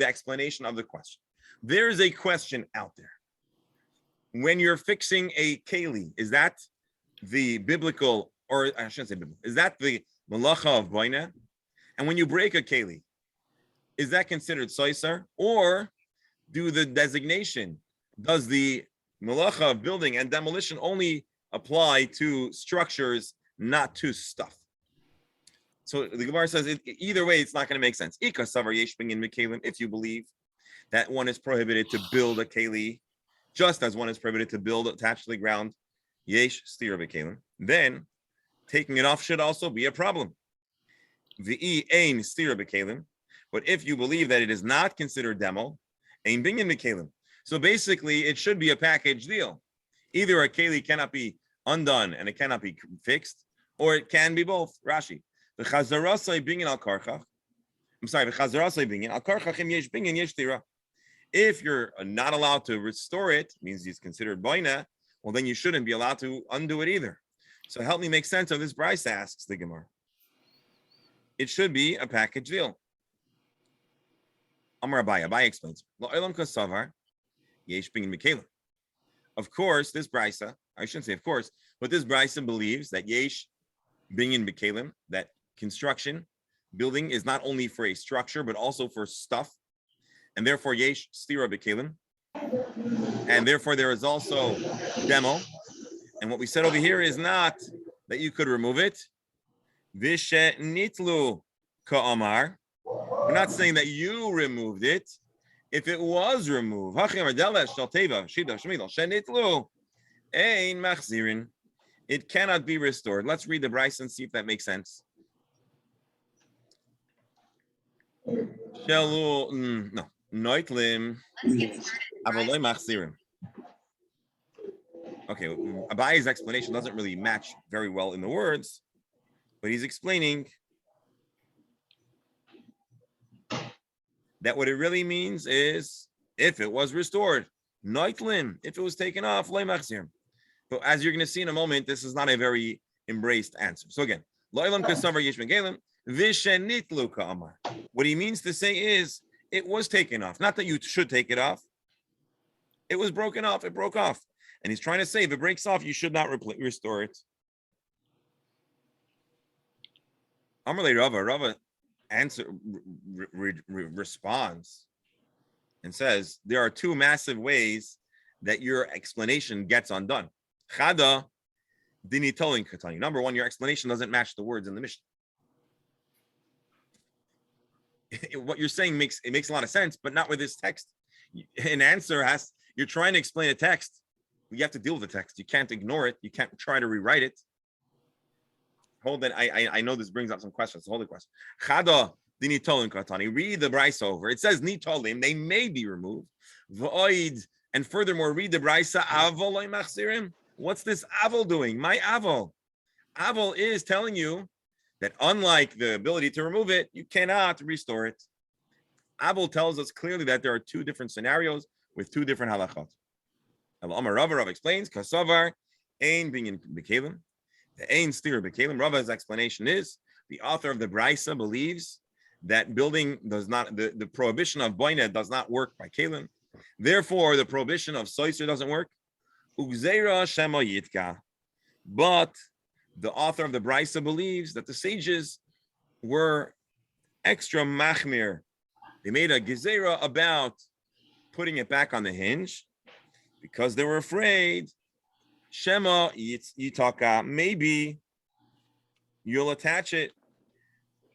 explanation of the question. There is a question out there. When you're fixing a keli, is that the biblical, or I shouldn't say biblical, is that the malacha of boina? And when you break a keli, is that considered soiser? Or does the Malacha of building and demolition only apply to structures, not to stuff. So the Gemara says either way, it's not going to make sense. If you believe that one is prohibited to build a keli, just as one is prohibited to build attached to the ground, yesh stira b'kelim, then taking it off should also be a problem. V'i ein stira b'kelim, but if you believe that it is not considered demo, ein binyan b'kelim. So basically, it should be a package deal. Either a keli cannot be undone and it cannot be fixed, or it can be both. Rashi, the chazarasai binyan al karchach. I'm sorry, the chazarasai binyan al karchach im yesh binyan yesh stira. If you're not allowed to restore it, means it's considered boina, well, then you shouldn't be allowed to undo it either. So help me make sense of this. Bryce asks the Gemara. It should be a package deal. Amar Abai explains. Of course, this Brysa, I shouldn't say of course, but this Brysa believes that yesh binyan b'kelim, that construction, building is not only for a structure, but also for stuff. And therefore, yesh stira b'kelim. And therefore, there is also demo. And what we said over here is not that you could remove it. Vishe nitlu ka'amar. We're not saying that you removed it. If it was removed, it cannot be restored. Let's read the Bryce and see if that makes sense. No. Noitlim. Avaloi machzirim. Okay, Abayi's explanation doesn't really match very well in the words, but he's explaining that what it really means is if it was restored, noitlim, if it was taken off, loy machzirim. But as you're going to see in a moment, this is not a very embraced answer. So again, loylam kasavar yesh megalim vishenitlu ka'amar. What he means to say is it was taken off. Not that you should take it off. It was broken off. It broke off. And he's trying to say if it breaks off, you should not restore it. Amarle Rava responds and says there are two massive ways that your explanation gets undone. Chada dini tolin katani. Number one, your explanation doesn't match the words in the Mishnah. What you're saying makes a lot of sense, but not with this text. An answer you're trying to explain a text. You have to deal with the text. You can't ignore it. You can't try to rewrite it. Hold that. I know this brings up some questions. Hold the question. Chada dini tolin katani. Read the Brisa over. It says nitolim. They may be removed. V'oid. And furthermore, read the Brisa. Avol loy machzirim. What's this avol doing? My avol. Avol is telling you that unlike the ability to remove it, you cannot restore it. Avol tells us clearly that there are two different scenarios with two different halachot. Amar Rav explains, Kasavar, Ein binyan b'kelim, the Ein stira b'kelim. Rava's explanation is, the author of the Brisa believes that building does not, the prohibition of boina does not work by kelim. Therefore, the prohibition of soiser doesn't work. Ugzeira shema yitka. But the author of the Brisa believes that the sages were extra machmir. They made a gezerah about putting it back on the hinge because they were afraid. Shema yitaka, maybe you'll attach it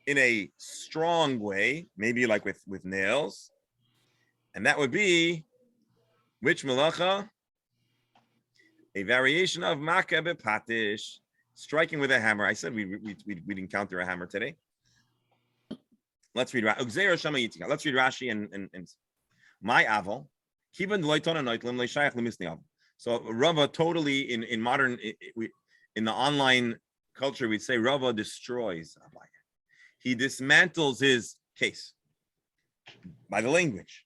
in a strong way, maybe like with nails, and that would be which malacha? A variation of makeh b'patish. Striking with a hammer. I said we'd encounter a hammer today. Let's read Let's read Rashi and my aval. So Rava totally in modern in the online culture we'd say Rava destroys. He dismantles his case by the language.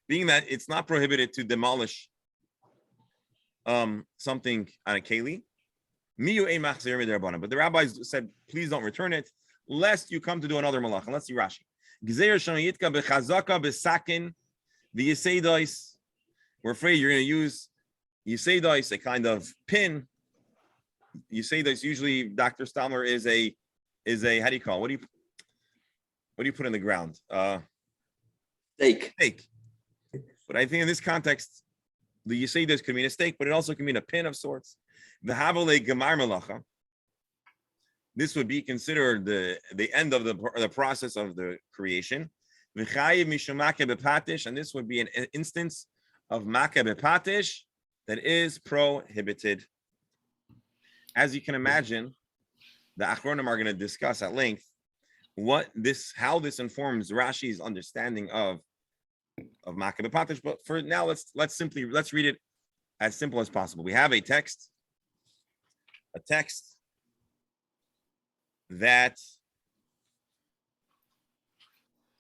Being that it's not prohibited to demolish something on a keli. But the rabbis said, please don't return it, lest you come to do another malach. And let's see Rashi. We're afraid you're going to use yiseidos, a kind of pin. Yiseidos usually, Dr. Stamler, is a how do you call it? What do you put in the ground? Steak. steak. But I think in this context, the Yeseidas could mean a steak, but it also can mean a pin of sorts. The Havale Gemar Melacha. This would be considered the end of the process of the creation. And this would be an instance of Makeh Bepatish that is prohibited. As you can imagine, the Achronim are going to discuss at length how this informs Rashi's understanding of Makeh Bepatish. But for now, let's read it as simple as possible. We have a text that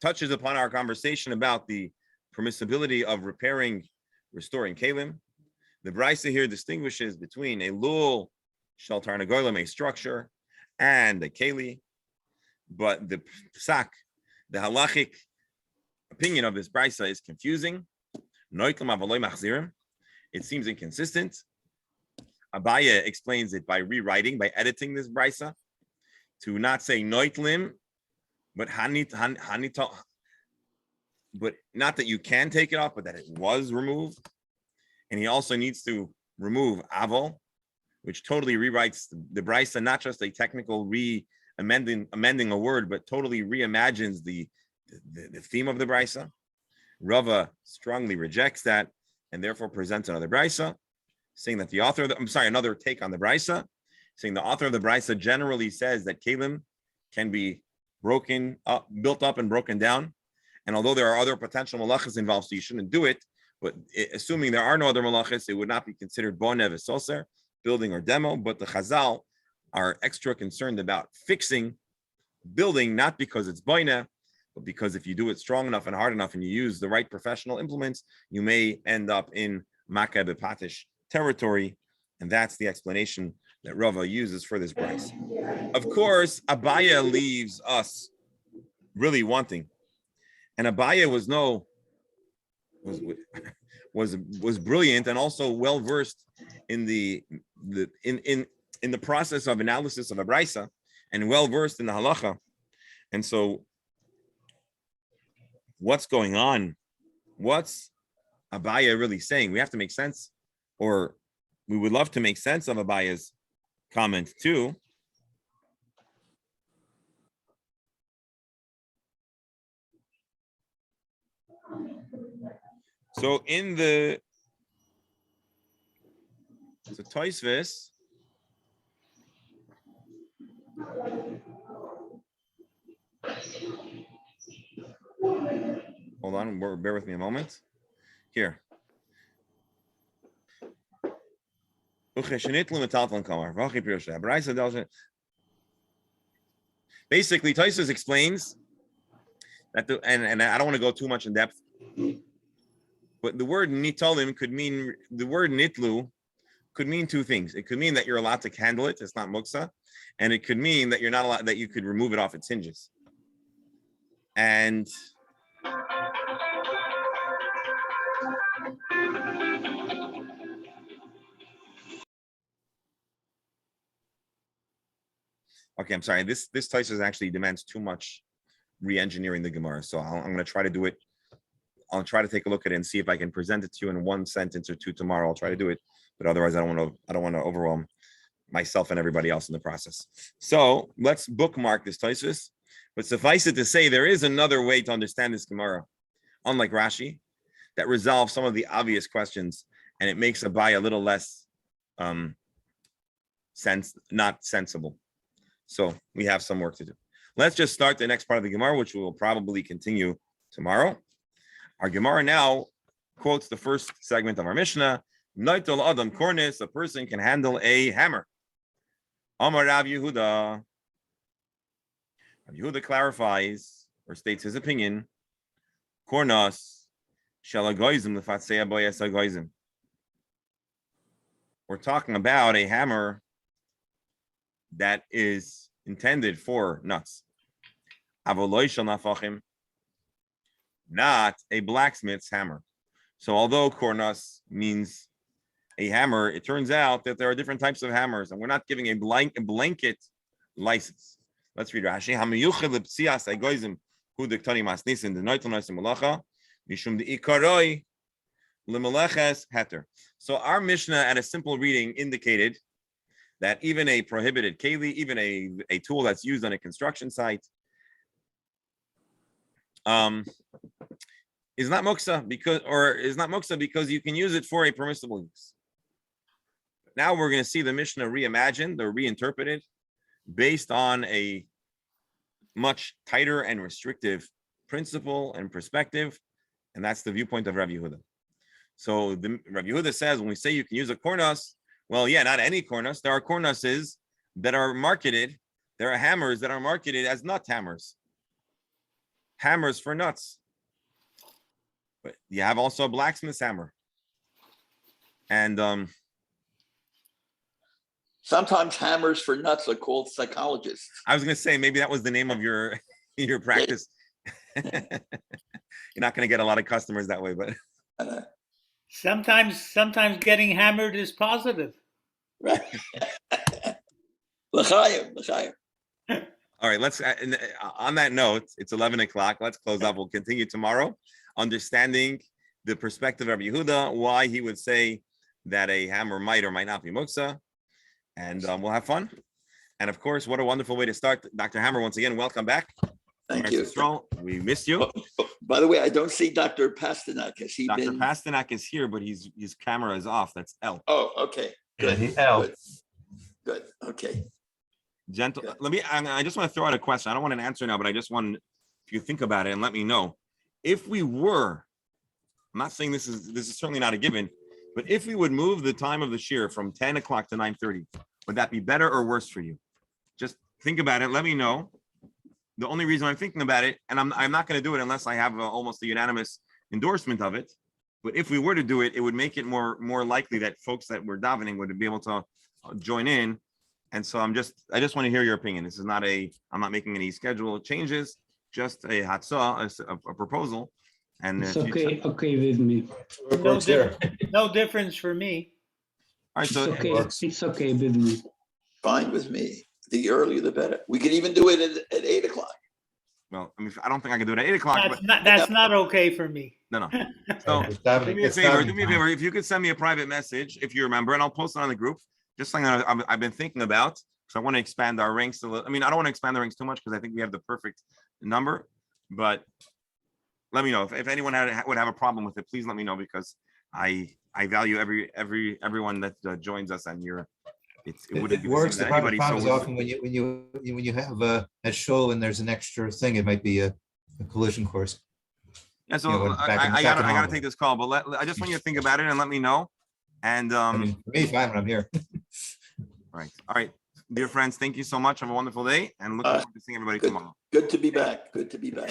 touches upon our conversation about the permissibility of restoring kalim. The Brisa here distinguishes between a lul shel tarnagolim, a structure, and a keli. But the psak, the halachic opinion of this Brisa is confusing. It seems inconsistent. Abaya explains it by editing this Brisa to not say noitlim, but hanita, but not that you can take it off, but that it was removed. And he also needs to remove avol, which totally rewrites the Brisa, not just a technical amending a word, but totally reimagines the theme of the Brisa. Rava strongly rejects that and therefore presents another Brisa, saying that another take on the Brisa, saying the author of the Brisa generally says that kalim can be built up and broken down. And although there are other potential malachas involved, so you shouldn't do it, but assuming there are no other malachas, it would not be considered bonev esoser, building or demo. But the Chazal are extra concerned about building, not because it's bonev, but because if you do it strong enough and hard enough and you use the right professional implements, you may end up in Makeh Bepatish territory. And that's the explanation that Rava uses for this price. Of course, Abaya leaves us really wanting. And Abaya was brilliant and also well versed in the process of analysis of a brisa and well versed in the halacha. And so, what's going on? What's Abaya really saying? We have to make sense, or we would love to make sense of Abaya's comment too. So Tosfos, hold on, bear with me a moment. Here. Basically, Tosfos explains that and I don't want to go too much in depth, but the word nitolim nitlu could mean two things. It could mean that you're allowed to handle it, it's not muksa, and it could mean that you're not allowed, that you could remove it off its hinges. And okay, I'm sorry. This Tosfos actually demands too much re-engineering the Gemara, so I'm going to try to do it. I'll try to take a look at it and see if I can present it to you in one sentence or two tomorrow. I'll try to do it, but otherwise, I don't want to overwhelm myself and everybody else in the process. So let's bookmark this Tosfos. But suffice it to say, there is another way to understand this Gemara, unlike Rashi, that resolves some of the obvious questions, and it makes Abaya a little less not sensible. So we have some work to do. Let's just start the next part of the Gemara, which we will probably continue tomorrow. Our Gemara now quotes the first segment of our Mishnah. Noitel Adam Kornis, a person can handle a hammer. Amar Rav Yehuda. Rav Yehuda clarifies or states his opinion. Kornas shalagoizim lefatzei boyas agoizim. We're talking about a hammer that is intended for nuts. Avoloi shel nafachim, not a blacksmith's hammer. So although kornas means a hammer, it turns out that there are different types of hammers, and we're not giving a blanket license. Let's read Rashi. Mishum de'ikaroi lemeleches heter. So our Mishnah at a simple reading indicated that even a prohibited keli, even a tool that's used on a construction site, is not muksa because you can use it for a permissible use. Now we're going to see the Mishnah reimagined or reinterpreted based on a much tighter and restrictive principle and perspective, and that's the viewpoint of Rav Yehuda. So Rav Yehuda says when we say you can use a kornas, well, yeah, not any kornas. There are kornases that are marketed. There are hammers that are marketed as nut hammers. Hammers for nuts. But you have also a blacksmith's hammer. And sometimes hammers for nuts are called psychologists. I was going to say maybe that was the name of your practice. You're not going to get a lot of customers that way, but Sometimes getting hammered is positive. Right. L'chaim. all right, let's on that note, it's 11 o'clock. Let's close up. We'll continue tomorrow, understanding the perspective of Yehuda, why he would say that a hammer might or might not be muksa, and we'll have fun. And of course, what a wonderful way to start. Dr. Hammer, once again, welcome back. Thank you. We missed you. By the way, I don't see Dr. Pasternak. Has he Dr. been? Pasternak is here, but his camera is off. That's L. Oh, okay. Good. Good. Okay. Gentle. Good. I just want to throw out a question. I don't want an answer now, but I just want if you think about it and let me know. If we were, I'm not saying this is certainly not a given, but if we would move the time of the shir from 10 o'clock to 9:30, would that be better or worse for you? Just think about it. Let me know. The only reason I'm thinking about it, and I'm not going to do it unless I have almost a unanimous endorsement of it. But if we were to do it, it would make it more likely that folks that were davening would be able to join in. And so I just want to hear your opinion. This is not I'm not making any schedule changes, just a hatzah, a proposal. And it's okay with me. No difference for me. All right, so It's okay with me. Fine with me. The earlier the better. We could even do it at 8 o'clock. well, I mean, I don't think I can do it at 8 o'clock. That's not okay for me. No. So do me a favor. If you could send me a private message, if you remember, and I'll post it on the group. Just something that I've been thinking about. So I want to expand our ranks a little. I mean, I don't want to expand the ranks too much because I think we have the perfect number. But let me know if anyone would have a problem with it. Please let me know because I value everyone that joins us, and it wouldn't be works. the The same to anybody. problem is So often when you have a shul and there's an extra thing, it might be a collision course. yeah, so you know, I gotta take this call, but I just want you to think about it and let me know. And I mean, for me, fine when I'm here. all right, dear friends, thank you so much. Have a wonderful day, and looking forward to seeing everybody tomorrow. Good to be back. Good to be back.